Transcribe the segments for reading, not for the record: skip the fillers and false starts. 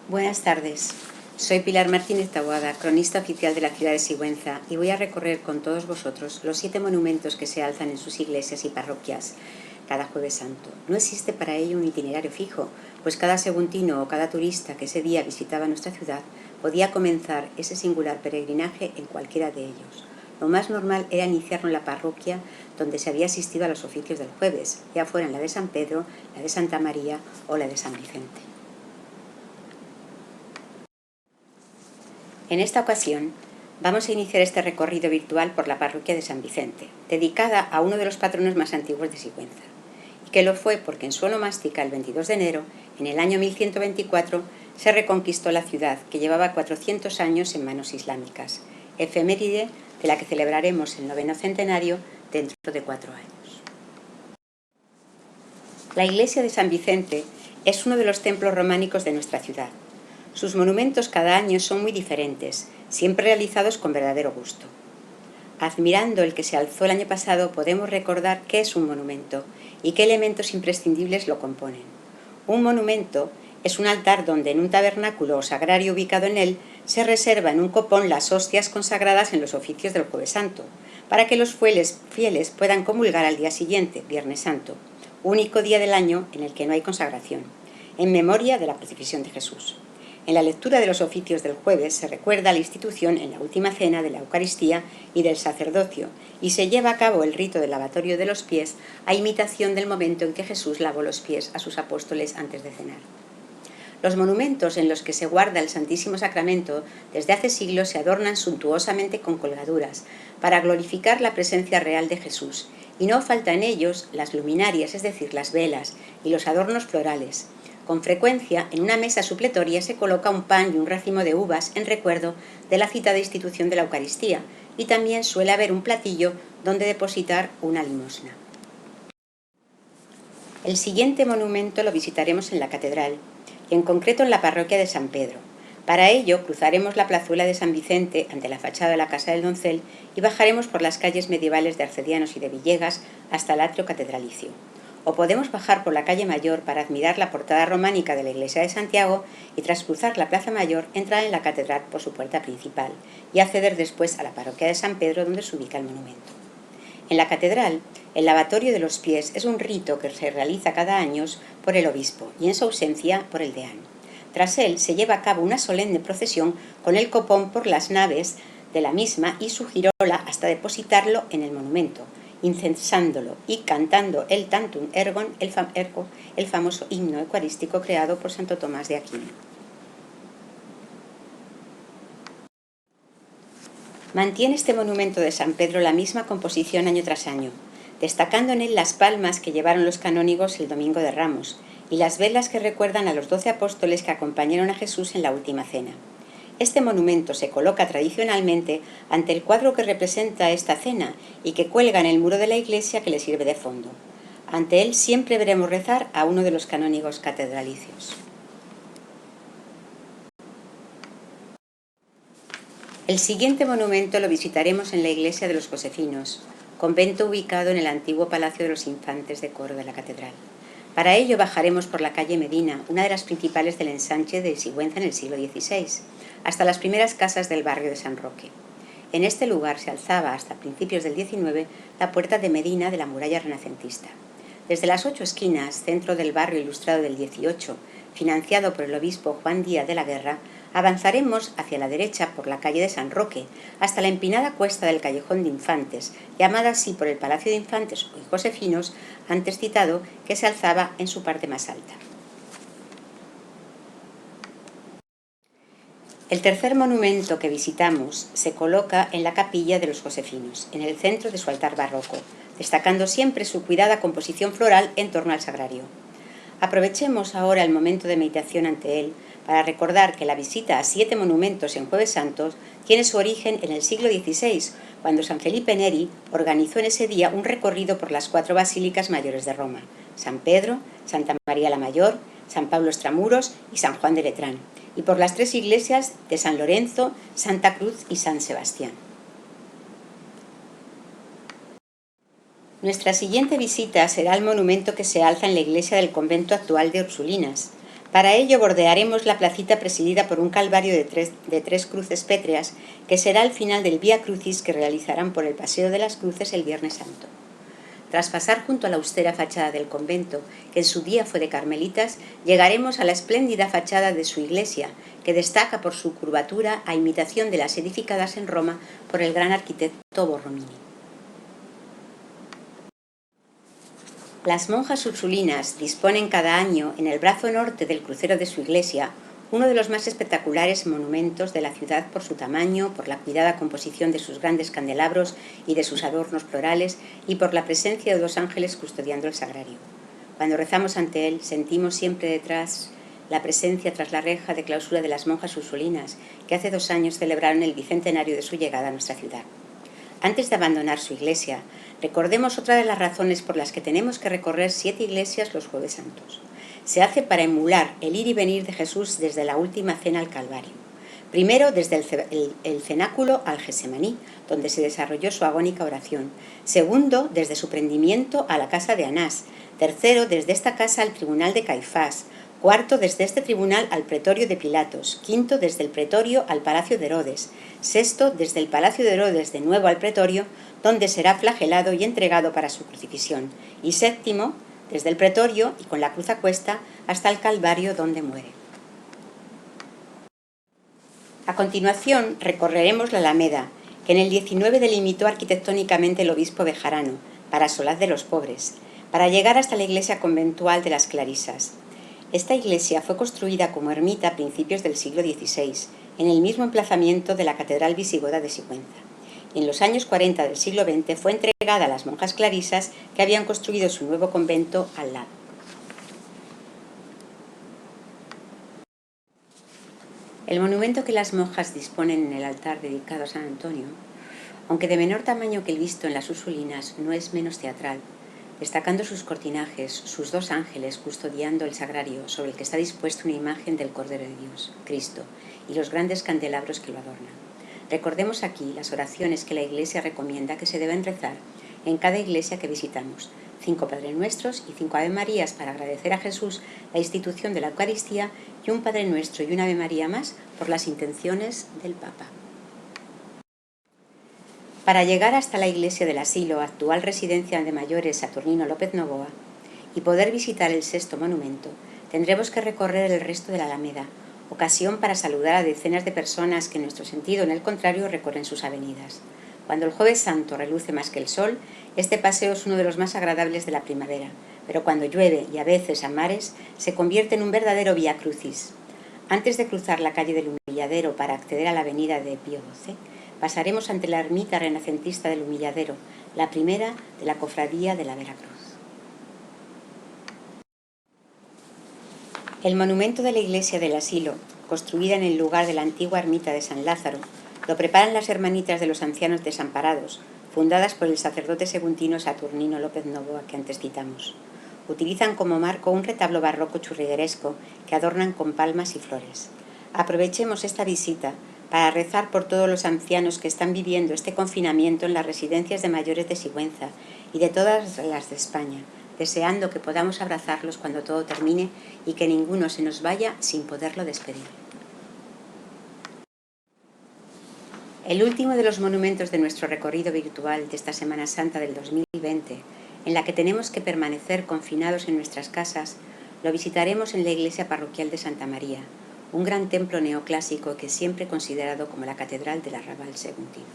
Buenas tardes. Soy Pilar Martínez Taboada, cronista oficial de la ciudad de Sigüenza, y voy a recorrer con todos vosotros los 7 monumentos que se alzan en sus iglesias y parroquias cada Jueves Santo. No existe para ello un itinerario fijo, pues cada seguntino o cada turista que ese día visitaba nuestra ciudad podía comenzar ese singular peregrinaje en cualquiera de ellos. Lo más normal era iniciarlo en la parroquia donde se había asistido a los oficios del jueves, ya fuera en la de San Pedro, la de Santa María o la de San Vicente. En esta ocasión, vamos a iniciar este recorrido virtual por la parroquia de San Vicente, dedicada a uno de los patronos más antiguos de Sigüenza, y que lo fue porque en su onomástica, el 22 de enero, en el año 1124, se reconquistó la ciudad, que llevaba 400 años en manos islámicas, efeméride de la que celebraremos el 9º centenario dentro de 4 años. La iglesia de San Vicente es uno de los templos románicos de nuestra ciudad. Sus monumentos cada año son muy diferentes, siempre realizados con verdadero gusto. Admirando el que se alzó el año pasado, podemos recordar qué es un monumento y qué elementos imprescindibles lo componen. Un monumento es un altar donde en un tabernáculo o sagrario ubicado en él se reserva en un copón las hostias consagradas en los oficios del Jueves Santo, para que los fieles puedan comulgar al día siguiente, Viernes Santo, único día del año en el que no hay consagración, en memoria de la crucifixión de Jesús. En la lectura de los oficios del jueves se recuerda la institución en la última cena de la Eucaristía y del sacerdocio, y se lleva a cabo el rito del lavatorio de los pies a imitación del momento en que Jesús lavó los pies a sus apóstoles antes de cenar. Los monumentos en los que se guarda el Santísimo Sacramento desde hace siglos se adornan suntuosamente con colgaduras para glorificar la presencia real de Jesús, y no falta en ellos las luminarias, es decir, las velas y los adornos florales. Con frecuencia, en una mesa supletoria se coloca un pan y un racimo de uvas en recuerdo de la citada institución de la Eucaristía, y también suele haber un platillo donde depositar una limosna. El siguiente monumento lo visitaremos en la catedral, y en concreto en la parroquia de San Pedro. Para ello, cruzaremos la plazuela de San Vicente ante la fachada de la Casa del Doncel y bajaremos por las calles medievales de Arcedianos y de Villegas hasta el atrio catedralicio. O podemos bajar por la calle Mayor para admirar la portada románica de la iglesia de Santiago y, tras cruzar la Plaza Mayor, entrar en la catedral por su puerta principal y acceder después a la parroquia de San Pedro, donde se ubica el monumento. En la catedral, el lavatorio de los pies es un rito que se realiza cada año por el obispo y, en su ausencia, por el deán. Tras él se lleva a cabo una solemne procesión con el copón por las naves de la misma y su girola hasta depositarlo en el monumento, incensándolo y cantando el Tantum Ergon, el famoso himno eucarístico creado por Santo Tomás de Aquino. Mantiene este monumento de San Pedro la misma composición año tras año, destacando en él las palmas que llevaron los canónigos el Domingo de Ramos y las velas que recuerdan a los 12 apóstoles que acompañaron a Jesús en la última cena. Este monumento se coloca tradicionalmente ante el cuadro que representa esta cena y que cuelga en el muro de la iglesia que le sirve de fondo. Ante él siempre veremos rezar a uno de los canónigos catedralicios. El siguiente monumento lo visitaremos en la iglesia de los Josefinos, convento ubicado en el antiguo Palacio de los Infantes de coro de la catedral. Para ello bajaremos por la calle Medina, una de las principales del ensanche de Sigüenza en el siglo XVI, hasta las primeras casas del barrio de San Roque. En este lugar se alzaba hasta principios del XIX la puerta de Medina de la muralla renacentista. Desde las 8 esquinas, centro del barrio ilustrado del XVIII, financiado por el obispo Juan Díaz de la Guerra, avanzaremos hacia la derecha por la calle de San Roque, hasta la empinada cuesta del Callejón de Infantes, llamada así por el Palacio de Infantes y Josefinos, antes citado, que se alzaba en su parte más alta. El tercer monumento que visitamos se coloca en la capilla de los Josefinos, en el centro de su altar barroco, destacando siempre su cuidada composición floral en torno al sagrario. Aprovechemos ahora el momento de meditación ante él para recordar que la visita a 7 monumentos en Jueves Santos tiene su origen en el siglo XVI, cuando San Felipe Neri organizó en ese día un recorrido por las 4 basílicas mayores de Roma: San Pedro, Santa María la Mayor, San Pablo Extramuros y San Juan de Letrán, y por las 3 iglesias de San Lorenzo, Santa Cruz y San Sebastián. Nuestra siguiente visita será al monumento que se alza en la iglesia del convento actual de Ursulinas. Para ello bordearemos la placita presidida por un calvario de tres cruces pétreas, que será el final del Vía Crucis que realizarán por el Paseo de las Cruces el Viernes Santo. Tras pasar junto a la austera fachada del convento, que en su día fue de carmelitas, llegaremos a la espléndida fachada de su iglesia, que destaca por su curvatura a imitación de las edificadas en Roma por el gran arquitecto Borromini. Las monjas ursulinas disponen cada año, en el brazo norte del crucero de su iglesia, uno de los más espectaculares monumentos de la ciudad por su tamaño, por la cuidada composición de sus grandes candelabros y de sus adornos florales y por la presencia de dos ángeles custodiando el sagrario. Cuando rezamos ante él, sentimos siempre detrás la presencia tras la reja de clausura de las monjas ursulinas, que hace 2 años celebraron el bicentenario de su llegada a nuestra ciudad. Antes de abandonar su iglesia, recordemos otra de las razones por las que tenemos que recorrer 7 iglesias los Jueves Santos. Se hace para emular el ir y venir de Jesús desde la última cena al Calvario. Primero, desde el cenáculo al Gesemaní, donde se desarrolló su agónica oración. Segundo, desde su prendimiento a la casa de Anás. Tercero, desde esta casa al tribunal de Caifás. Cuarto, desde este tribunal al pretorio de Pilatos. Quinto, desde el pretorio al palacio de Herodes. Sexto, desde el palacio de Herodes de nuevo al pretorio, donde será flagelado y entregado para su crucifixión. Y séptimo, desde el pretorio y con la cruz a cuesta hasta el Calvario, donde muere. A continuación recorreremos la Alameda, que en el 19 delimitó arquitectónicamente el obispo Bejarano, para solaz de los pobres, para llegar hasta la iglesia conventual de las Clarisas. Esta iglesia fue construida como ermita a principios del siglo XVI, en el mismo emplazamiento de la catedral visigoda de Sigüenza. Y en los años 40 del siglo XX fue entregada a las monjas clarisas que habían construido su nuevo convento al lado. El monumento que las monjas disponen en el altar dedicado a San Antonio, aunque de menor tamaño que el visto en las Ursulinas, no es menos teatral, destacando sus cortinajes, sus 2 ángeles custodiando el sagrario sobre el que está dispuesta una imagen del Cordero de Dios, Cristo, y los grandes candelabros que lo adornan. Recordemos aquí las oraciones que la Iglesia recomienda que se deben rezar en cada iglesia que visitamos, 5 Padre Nuestros y 5 Ave Marías para agradecer a Jesús la institución de la Eucaristía y un Padre Nuestro y una Ave María más por las intenciones del Papa. Para llegar hasta la iglesia del Asilo, actual residencia de mayores Saturnino López Novoa, y poder visitar el 6º monumento, tendremos que recorrer el resto de la Alameda, ocasión para saludar a decenas de personas que en nuestro sentido, en el contrario, recorren sus avenidas. Cuando el Jueves Santo reluce más que el sol, este paseo es uno de los más agradables de la primavera, pero cuando llueve y a veces a mares, se convierte en un verdadero Vía Crucis. Antes de cruzar la calle del Humilladero para acceder a la avenida de Pío XII, pasaremos ante la ermita renacentista del Humilladero, la primera de la Cofradía de la Veracruz. El monumento de la iglesia del Asilo, construida en el lugar de la antigua ermita de San Lázaro, lo preparan las Hermanitas de los Ancianos Desamparados, fundadas por el sacerdote seguntino Saturnino López Novoa que antes citamos. Utilizan como marco un retablo barroco churrigueresco que adornan con palmas y flores. Aprovechemos esta visita para rezar por todos los ancianos que están viviendo este confinamiento en las residencias de mayores de Sigüenza y de todas las de España, deseando que podamos abrazarlos cuando todo termine y que ninguno se nos vaya sin poderlo despedir. El último de los monumentos de nuestro recorrido virtual de esta Semana Santa del 2020, en la que tenemos que permanecer confinados en nuestras casas, lo visitaremos en la iglesia parroquial de Santa María, un gran templo neoclásico que siempre he considerado como la catedral del arrabal seguntino.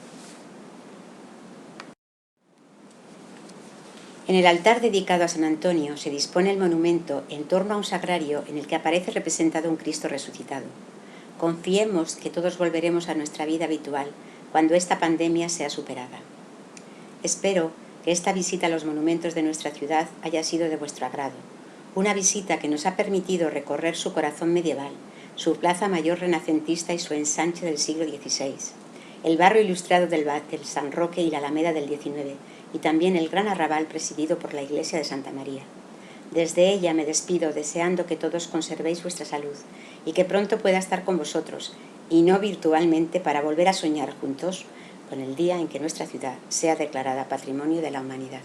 En el altar dedicado a San Antonio se dispone el monumento en torno a un sagrario en el que aparece representado un Cristo resucitado. Confiemos que todos volveremos a nuestra vida habitual cuando esta pandemia sea superada. Espero que esta visita a los monumentos de nuestra ciudad haya sido de vuestro agrado. Una visita que nos ha permitido recorrer su corazón medieval, su plaza mayor renacentista y su ensanche del siglo XVI, el barrio ilustrado del San Roque y la Alameda del XIX, y también el gran arrabal presidido por la iglesia de Santa María. Desde ella me despido deseando que todos conservéis vuestra salud y que pronto pueda estar con vosotros, y no virtualmente, para volver a soñar juntos con el día en que nuestra ciudad sea declarada Patrimonio de la Humanidad.